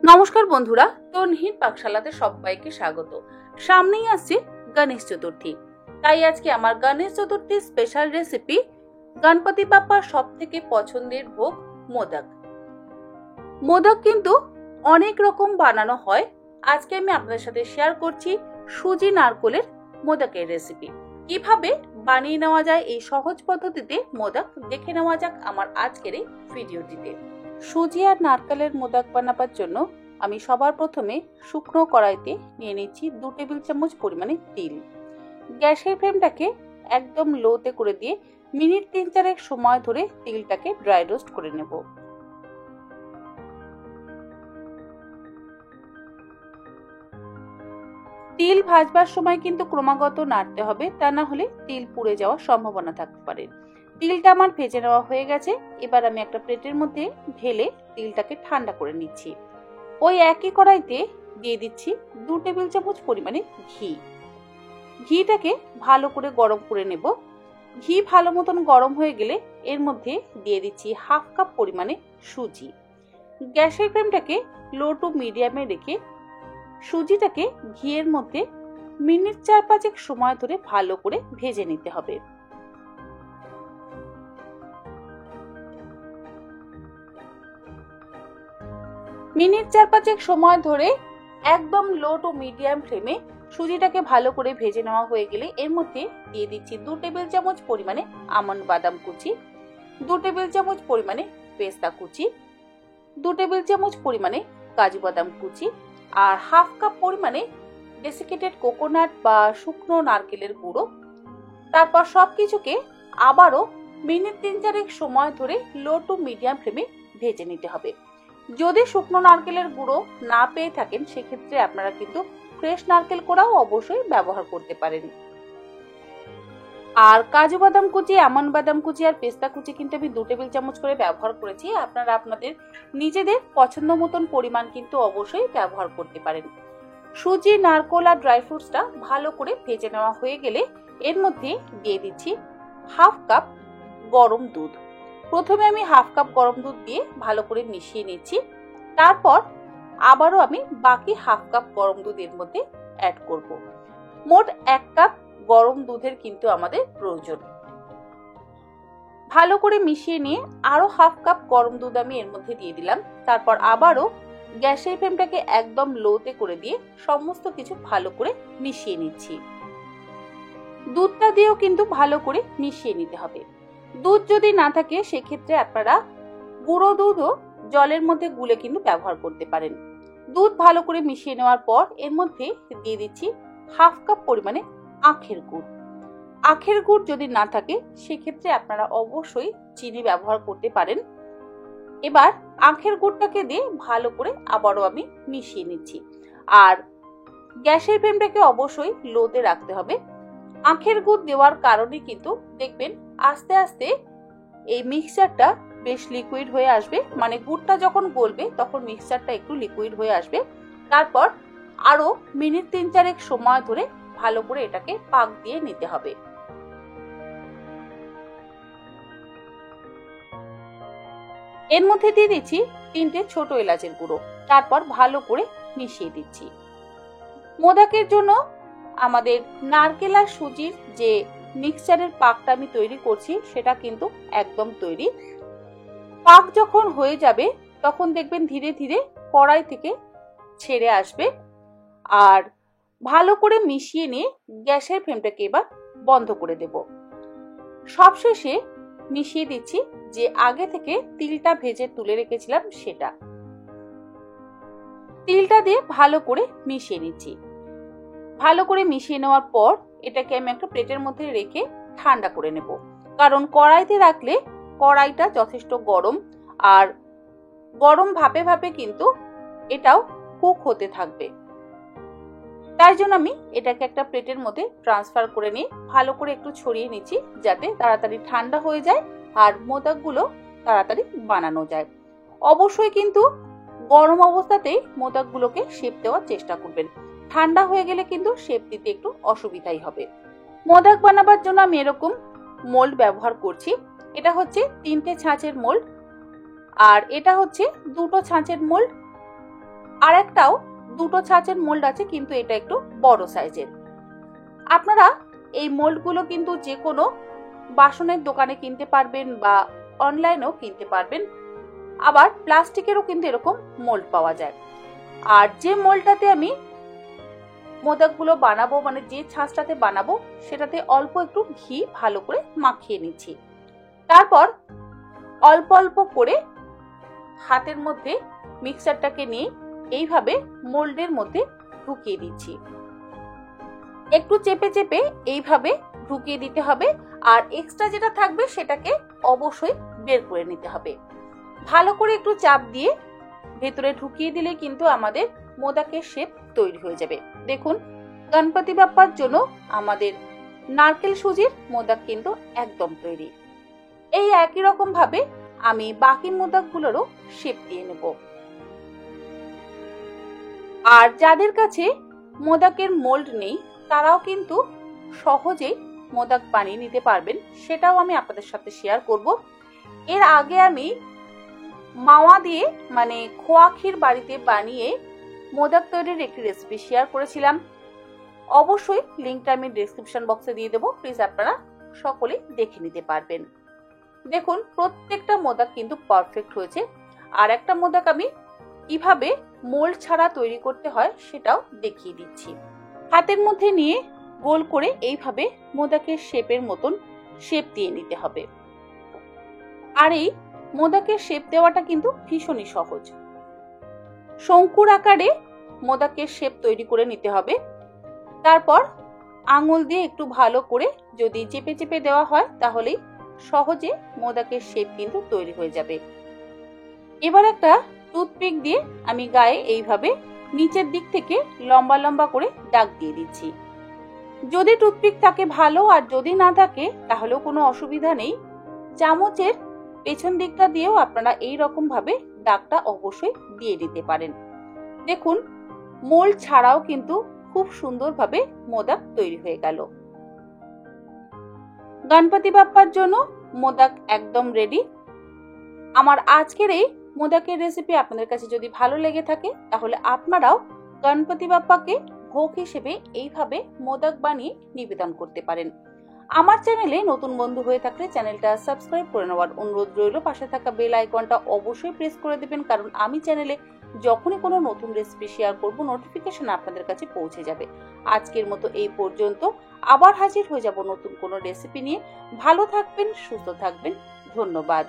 নমস্কার বন্ধুরা, তনহির পাকশালাতে সবাইকে স্বাগত। সামনেই আসছে গণেশ চতুর্থী, তাই আজকে আমার গণেশ চতুর্থীর স্পেশাল রেসিপি গণপতি বাপ্পার সব থেকে পছন্দের ভোগ মোদক। মোদক কিন্তু অনেক রকম বানানো হয়। আজকে আমি আপনাদের সাথে শেয়ার করছি সুজি নারকেলের মোদকের রেসিপি। কিভাবে বানিয়ে নেওয়া যায় এই সহজ পদ্ধতিতে মোদক, দেখে নেওয়া যাক আমার আজকের এই ভিডিওটিতে। সুজি আর নারকেলের মোদক বানাবার জন্য আমি সবার প্রথমে শুকনো কড়াইতে নিয়ে নিচ্ছি 2 টেবিল চামচ পরিমাণে তিল। গ্যাসের ফ্লেমটাকে একদম লোতে করে দিয়ে মিনিট 3-4 সময় ধরে তিলটাকে ড্রাই রোস্ট করে নেব। তিল ভাজবার সময় কিন্তু ক্রমাগত নাড়তে হবে, তা না হলে তিল পুড়ে যাওয়ার সম্ভাবনা থাকতে পারে। তিলটা আমার ভেজে নেওয়া হয়ে গেছে। এবার আমি একটা প্লেটের মধ্যে ঢেলে তিলটাকে ঠান্ডা করে নিচ্ছি। ওই একই কড়াইতে দিয়ে দিচ্ছি 2 টেবিল চামচ পরিমাণে ঘি। ঘিটাকে ভালো করে গরম করে নেব। ঘি ভালো মতন গরম হয়ে গেলে এর মধ্যে দিয়ে দিচ্ছি হাফ কাপ পরিমাণে সুজি। গ্যাসের ফ্লেমটাকে লো টু মিডিয়ামে রেখে সুজিটাকে ঘিয়ের মধ্যে মিনিট 4-5 সময় ধরে ভালো করে ভেজে নিতে হবে। মিনিট 4-5 সময় ধরে একদম লো টু মিডিয়াম ফ্লেমে সুজিটাকে ভালো করে ভেজে নেওয়া হয়ে গেলে এর মধ্যে দিয়ে দিচ্ছি 2 টেবিল চামচ পরিমাণে আমন্ড বাদাম কুচি, 2 টেবিল চামচ পরিমাণে পেস্তা কুচি, 2 টেবিল চামচ পরিমাণে কাজু বাদাম কুচি আর হাফ কাপ পরিমাণে ডেসিকেটেড কোকোনাট বা শুকনো নারকেলের গুঁড়ো। তারপর সবকিছুকে আবারও মিনিট 3-4 সময় ধরে লো টু মিডিয়াম ফ্লেমে ভেজে নিতে হবে। যদি শুকনো নারকেলের গুঁড়ো না পেয়ে থাকেন, সেক্ষেত্রে আপনারা কিন্তু ফ্রেশ নারকেল কোড়াও অবশ্যই ব্যবহার করতে পারেন। আর কাজু বাদাম কুচি, আমন্ড বাদাম কুচি আর পেস্তা কুচি কিন্তু আমি 2 টেবিল চামচ করে ব্যবহার করেছি। আপনারা আপনাদের নিজেদের পছন্দ মতন পরিমাণ কিন্তু অবশ্যই ব্যবহার করতে পারেন। সুজি, নারকেল আর ড্রাই ফ্রুটসটা ভালো করে ভেজে নেওয়া হয়ে গেলে এর মধ্যে দিয়ে দিচ্ছি হাফ কাপ গরম দুধ। প্রথমে আমি হাফ কাপ গরম দুধ দিয়ে ভালো করে মিশিয়ে নিচ্ছি। তারপর আবারও আমি বাকি হাফ কাপ গরম দুধ এর মধ্যে অ্যাড করব। মোট 1 কাপ গরম দুধের কিন্তু আমাদের প্রয়োজন। ভালো করে মিশিয়ে নিয়ে আরো হাফ কাপ গরম দুধ আমি এর মধ্যে দিয়ে দিলাম। তারপর আবারও গ্যাসের ফ্লেমটাকে একদম লোতে করে দিয়ে সমস্ত কিছু ভালো করে মিশিয়ে নিচ্ছি। দুধটা দিয়েও কিন্তু ভালো করে মিশিয়ে নিতে হবে। দুধ যদি না থাকে সেক্ষেত্রে আপনারা গুঁড়ো দুধও জলের মধ্যে গুলে কিন্তু ব্যবহার করতে পারেন। দুধ ভালো করে মিশিয়ে নেওয়ার পর এর মধ্যে দিয়ে দিচ্ছি হাফ কাপ পরিমাণে আখের গুড়। আখের গুড় যদি না থাকে সেক্ষেত্রে আপনারা অবশ্যই চিনি ব্যবহার করতে পারেন। এবার আখের গুড়টাকে দিয়ে ভালো করে আবারও আমি মিশিয়ে নিচ্ছি। আর গ্যাসের ফ্লেমটাকে অবশ্যই লোতে রাখতে হবে। আখের গুড় দেওয়ার কারণে কিন্তু দেখবেন আস্তে আস্তে এই মিক্সচারটা বেশ লিকুইড হয়ে আসবে। মানে গুড়টা যখন গলবে তখন মিক্সচারটা একটু লিকুইড হয়ে আসবে। তারপর আরো মিনিট 3-4 সময় ধরে ভালো করে এটাকে পাক দিয়ে নিতে হবে। এর মধ্যে দিয়ে দিচ্ছি 3টে ছোট এলাচের গুঁড়ো। তারপর ভালো করে মিশিয়ে দিচ্ছি। মোদকের জন্য আমাদের নারকেল আর সুজির যে মিক্সচারের পাকটা আমি তৈরি করছি সেটা কিন্তু একদম তৈরি। পাক যখন হয়ে যাবে তখন দেখবেন ধীরে ধীরে কড়াই থেকে ছেড়ে আসবে। আর ভালো করে মিশিয়ে নিয়ে গ্যাসের ফ্লেমটাকে এবার বন্ধ করে দেব। সবশেষে মিশিয়ে দিচ্ছি যে আগে থেকে তিলটা ভেজে তুলে রেখেছিলাম সেটা। তিলটা দিয়ে ভালো করে মিশিয়ে নিচ্ছি। ভালো করে মিশিয়ে নেওয়ার পর এটাকে আমি একটা প্লেটের মধ্যে রেখে ঠান্ডা করে নেব। কারণ কড়াইতে রাখলে কড়াইটা যথেষ্ট গরম, আর গরম ভাপে ভাপে কিন্তু এটাও কুক হতে থাকবে। তাই জন্য আমি এটাকে একটা প্লেটের মধ্যে ট্রান্সফার করে নিয়ে ভালো করে একটু ছড়িয়ে নিচ্ছি, যাতে তাড়াতাড়ি ঠান্ডা হয়ে যায় আর মোদকগুলো তাড়াতাড়ি বানানো যায়। অবশ্যই কিন্তু গরম অবস্থাতেই মোদকগুলোকে শেপ দেওয়ার চেষ্টা করবেন। ঠান্ডা হয়ে গেলে কিন্তু শেপ দিতে একটু অসুবিধাই হবে। মোদক বানাবার জন্য আমি এরকম মোল্ড ব্যবহার করছি। এটা হচ্ছে 3টে ছাঁচের মোল্ড আর এটা হচ্ছে 2টো ছাঁচের মোল্ড। আর একটাও দুটো ছাঁচের মোল্ড আছে, কিন্তু এটা একটু বড় সাইজের। আপনারা এই মোল্ডগুলো কিন্তু যে কোনো বাসনের দোকানে কিনতে পারবেন বা অনলাইনেও কিনতে পারবেন। আবার প্লাস্টিকেরও কিন্তু এরকম মোল্ড পাওয়া যায়। আর যে মোল্ডটাতে আমি মোদকগুলো বানাবো, মানে যে ছাঁচটাতে বানাবো, সেটাতে অল্প একটু ঘি ভালো করে মাখিয়ে নিচ্ছি। তারপর অল্প অল্প করে হাতের মধ্যে মিক্সারটাকে নিয়ে এইভাবে মোল্ডের মধ্যে ঢুকিয়ে দিচ্ছি। একটু চেপে চেপে এইভাবে ঢুকিয়ে দিতে হবে। আর এক্সট্রা যেটা থাকবে সেটাকে অবশ্যই বের করে নিতে হবে। ভালো করে একটু চাপ দিয়ে ভেতরে ঢুকিয়ে দিলে কিন্তু আমাদের মোদকের শেপ তৈরি হয়ে যাবে। দেখুন, গণপতি বাপ্পার জন্য আমাদের নারকেল সুজির মোদক কিন্তু একদম তৈরি। এই একই রকম ভাবে আমি বাকি মোদকগুলোরও শেপ দিয়ে নেব। আর যাদের কাছে মোদকের মোল্ড নেই, তারাও কিন্তু সহজেই মোদক বানিয়ে নিতে পারবেন, সেটাও আমি আপনাদের সাথে শেয়ার করব। এর আগে আমি মাওয়া দিয়ে, মানে খোয়া ক্ষীর বাড়িতে বানিয়ে মোদক তৈরির একটি রেসিপি শেয়ার করেছিলাম। অবশ্যই লিঙ্কটা আমি ডেসক্রিপশন বক্সে দিয়ে দেবো, প্লিজ আপনারা সকলে দেখে নিতে পারবেন। দেখুন, প্রত্যেকটা মোদক কিন্তু পারফেক্ট হয়েছে। আর একটা মোদক আমি কিভাবে মোল্ড ছাড়া তৈরি করতে হয় সেটাও দেখিয়ে দিচ্ছি। হাতের মধ্যে নিয়ে গোল করে এইভাবে মোদকের শেপের মতন শেপ দিয়ে নিতে হবে। আর এই মোদকের শেপ দেওয়াটা কিন্তু ভীষণই সহজ। শঙ্কুর আকারে মোদকের শেপ তৈরি করে নিতে হবে। তারপর আঙুল দিয়ে একটু ভালো করে যদি চেপে চেপে দেওয়া হয়, তাহলেই সহজে মোদকের শেপ কিন্তু তৈরি হয়ে যাবে। এবার একটা টুথপিক দিয়ে আমি গায়ে এইভাবে নিচের দিক থেকে লম্বা লম্বা করে দাগ দিয়ে দিচ্ছি। যদি টুথপিক থাকে ভালো, আর যদি না থাকে তাহলেও কোনো অসুবিধা নেই। চামচের পেছন দিকটা দিয়েও আপনারা এই রকম ভাবে দাগটা অবশ্যই দিয়ে দিতে পারেন। দেখুন, মোল্ড ছাড়াও কিন্তু খুব সুন্দরভাবে মোদক তৈরি হয়ে গেল। গণপতি বাপ্পার জন্য মোদক একদম রেডি। আমার আজকের এই মোদকের রেসিপি আপনাদের কাছে যদি ভালো লেগে থাকে, তাহলে আপনারাও গণপতি বাপ্পাকে ভোগ হিসেবে এইভাবে মোদক বানিয়ে নিবেদন করতে পারেন। আমার চ্যানেলে নতুন বন্ধু হয়ে থাকলে চ্যানেলটা সাবস্ক্রাইব করে নেওয়ার অনুরোধ রইল। পাশে থাকা বেল আইকনটা অবশ্যই প্রেস করে দেবেন, কারণ আমি চ্যানেলে যখনই কোনো নতুন রেসিপি শেয়ার করব, নোটিফিকেশন আপনাদের কাছে পৌঁছে যাবে। আজকের মতো এই পর্যন্ত। আবার হাজির হয়ে যাব নতুন কোনো রেসিপি নিয়ে। ভালো থাকবেন, সুস্থ থাকবেন। ধন্যবাদ।